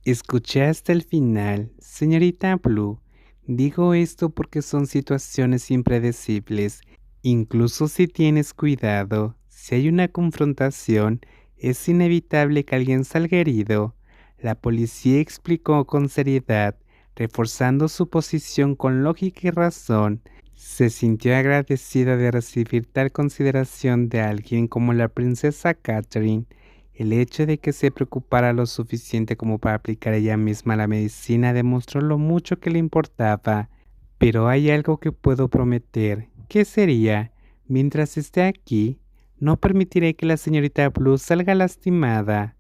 Escuché hasta el final, señorita Blue. Digo esto porque son situaciones impredecibles. Incluso si tienes cuidado, si hay una confrontación, es inevitable que alguien salga herido. La policía explicó con seriedad, reforzando su posición con lógica y razón. Se sintió agradecida de recibir tal consideración de alguien como la princesa Catherine. El hecho de que se preocupara lo suficiente como para aplicar ella misma la medicina demostró lo mucho que le importaba. Pero hay algo que puedo prometer. ¿Qué sería? Mientras esté aquí, no permitiré que la señorita Blue salga lastimada.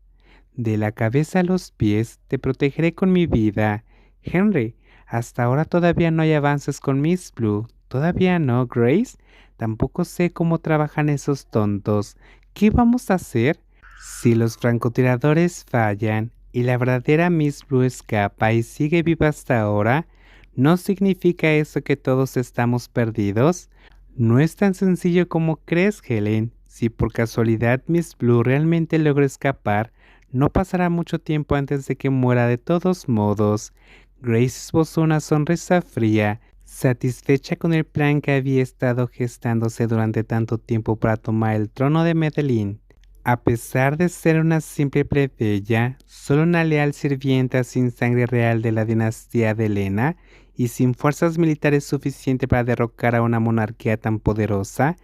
De la cabeza a los pies, te protegeré con mi vida. Henry, hasta ahora todavía no hay avances con Miss Blue. ¿Todavía no, Grace? Tampoco sé cómo trabajan esos tontos. ¿Qué vamos a hacer? Si los francotiradores fallan y la verdadera Miss Blue escapa y sigue viva hasta ahora, ¿no significa eso que todos estamos perdidos? No es tan sencillo como crees, Helen. Si por casualidad Miss Blue realmente logra escapar, no pasará mucho tiempo antes de que muera de todos modos. Grace esbozó una sonrisa fría, satisfecha con el plan que había estado gestándose durante tanto tiempo para tomar el trono de Medellín. A pesar de ser una simple plebeya, solo una leal sirvienta sin sangre real de la dinastía de Helena y sin fuerzas militares suficientes para derrocar a una monarquía tan poderosa,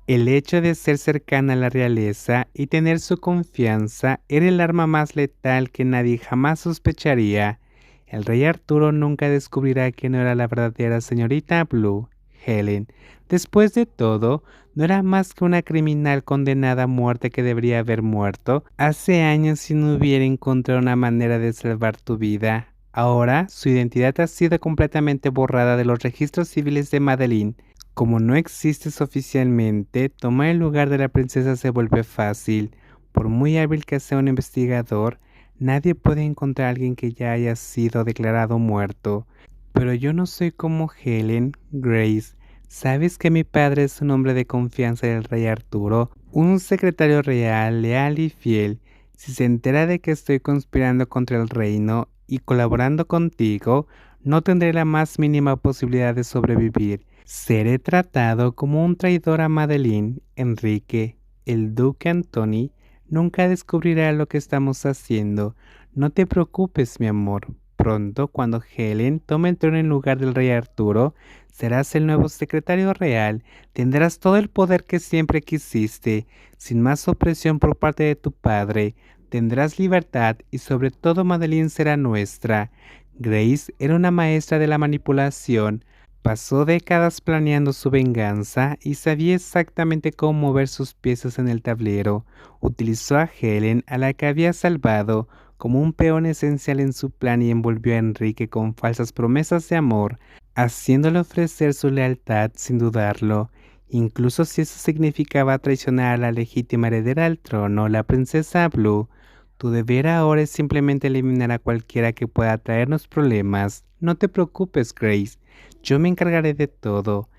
el hecho de ser cercana a la realeza y tener su confianza era el arma más letal que nadie jamás sospecharía. El rey Arturo nunca descubrirá que no era la verdadera señorita Blue, Helen. Después de todo, no era más que una criminal condenada a muerte que debería haber muerto hace años si no hubiera encontrado una manera de salvar tu vida. Ahora, su identidad ha sido completamente borrada de los registros civiles de Madeline. Como no existes oficialmente, tomar el lugar de la princesa se vuelve fácil. Por muy hábil que sea un investigador, nadie puede encontrar a alguien que ya haya sido declarado muerto. Pero yo no soy como Helen, Grace. ¿Sabes que mi padre es un hombre de confianza del rey Arturo? Un secretario real, leal y fiel. Si se entera de que estoy conspirando contra el reino y colaborando contigo, no tendré la más mínima posibilidad de sobrevivir. Seré tratado como un traidor a Madeline. Enrique, el duque Antoni, nunca descubrirá lo que estamos haciendo. No te preocupes, mi amor. Pronto, cuando Helen tome el trono en lugar del rey Arturo, serás el nuevo secretario real. Tendrás todo el poder que siempre quisiste, sin más opresión por parte de tu padre. Tendrás libertad y sobre todo Madeline será nuestra. Grace era una maestra de la manipulación. Pasó décadas planeando su venganza y sabía exactamente cómo mover sus piezas en el tablero. Utilizó a Helen, a la que había salvado, como un peón esencial en su plan y envolvió a Enrique con falsas promesas de amor, haciéndole ofrecer su lealtad sin dudarlo. Incluso si eso significaba traicionar a la legítima heredera al trono, la princesa Blue. Tu deber ahora es simplemente eliminar a cualquiera que pueda traernos problemas. No te preocupes, Grace. Yo me encargaré de todo.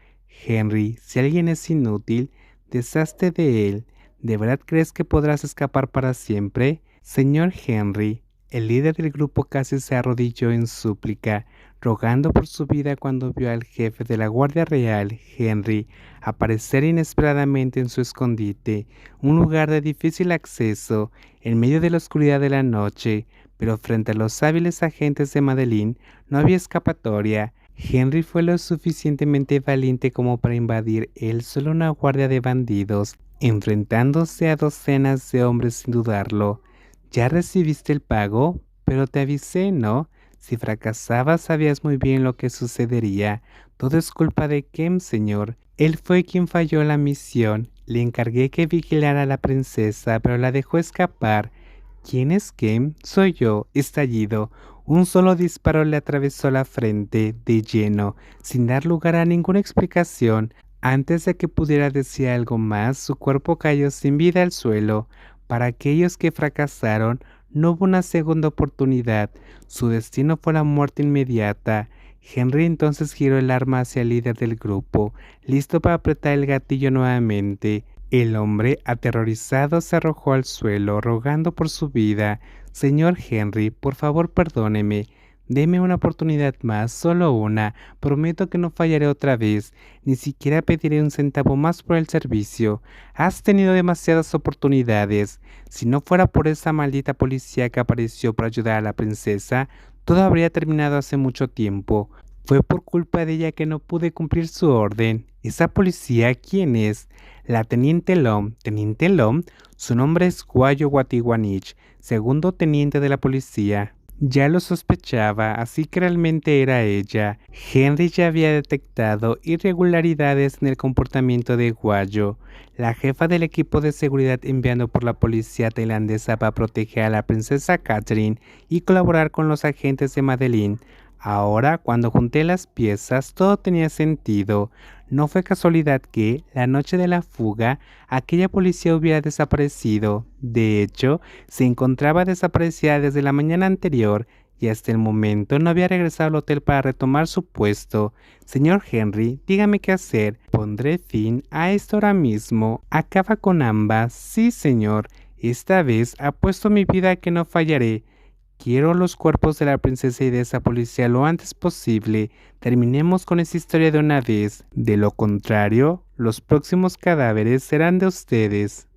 Henry, si alguien es inútil, deshazte de él. ¿De verdad crees que podrás escapar para siempre? Señor Henry, el líder del grupo casi se arrodilló en súplica, rogando por su vida cuando vio al jefe de la Guardia Real, Henry, aparecer inesperadamente en su escondite, un lugar de difícil acceso, en medio de la oscuridad de la noche, pero frente a los hábiles agentes de Madeline no había escapatoria. Henry fue lo suficientemente valiente como para invadir él solo una guardia de bandidos, enfrentándose a docenas de hombres sin dudarlo. Ya recibiste el pago, pero te avisé, ¿no? Si fracasabas sabías muy bien lo que sucedería. Todo es culpa de Kem, señor. Él fue quien falló en la misión. Le encargué que vigilara a la princesa, pero la dejó escapar. ¿Quién es Kem? Soy yo, estallido. Un solo disparo le atravesó la frente, de lleno, sin dar lugar a ninguna explicación. Antes de que pudiera decir algo más, su cuerpo cayó sin vida al suelo. Para aquellos que fracasaron, no hubo una segunda oportunidad. Su destino fue la muerte inmediata. Henry entonces giró el arma hacia el líder del grupo, listo para apretar el gatillo nuevamente. El hombre, aterrorizado, se arrojó al suelo, rogando por su vida. Señor Henry, por favor perdóneme. Deme una oportunidad más, solo una. Prometo que no fallaré otra vez. Ni siquiera pediré un centavo más por el servicio. Has tenido demasiadas oportunidades. Si no fuera por esa maldita policía que apareció para ayudar a la princesa, todo habría terminado hace mucho tiempo. Fue por culpa de ella que no pude cumplir su orden. ¿Esa policía quién es? La teniente Lom. ¿Teniente Lom? Su nombre es Guayo Watiguanich, segundo teniente de la policía. Ya lo sospechaba, así que realmente era ella. Henry ya había detectado irregularidades en el comportamiento de Guayo, la jefa del equipo de seguridad enviado por la policía tailandesa para proteger a la princesa Catherine y colaborar con los agentes de Madeline. Ahora, cuando junté las piezas, todo tenía sentido. No fue casualidad que, la noche de la fuga, aquella policía hubiera desaparecido. De hecho, se encontraba desaparecida desde la mañana anterior y hasta el momento no había regresado al hotel para retomar su puesto. Señor Henry, dígame qué hacer. Pondré fin a esto ahora mismo. Acaba con ambas. Sí, señor. Esta vez apuesto mi vida a que no fallaré. Quiero los cuerpos de la princesa y de esa policía lo antes posible. Terminemos con esa historia de una vez. De lo contrario, los próximos cadáveres serán de ustedes.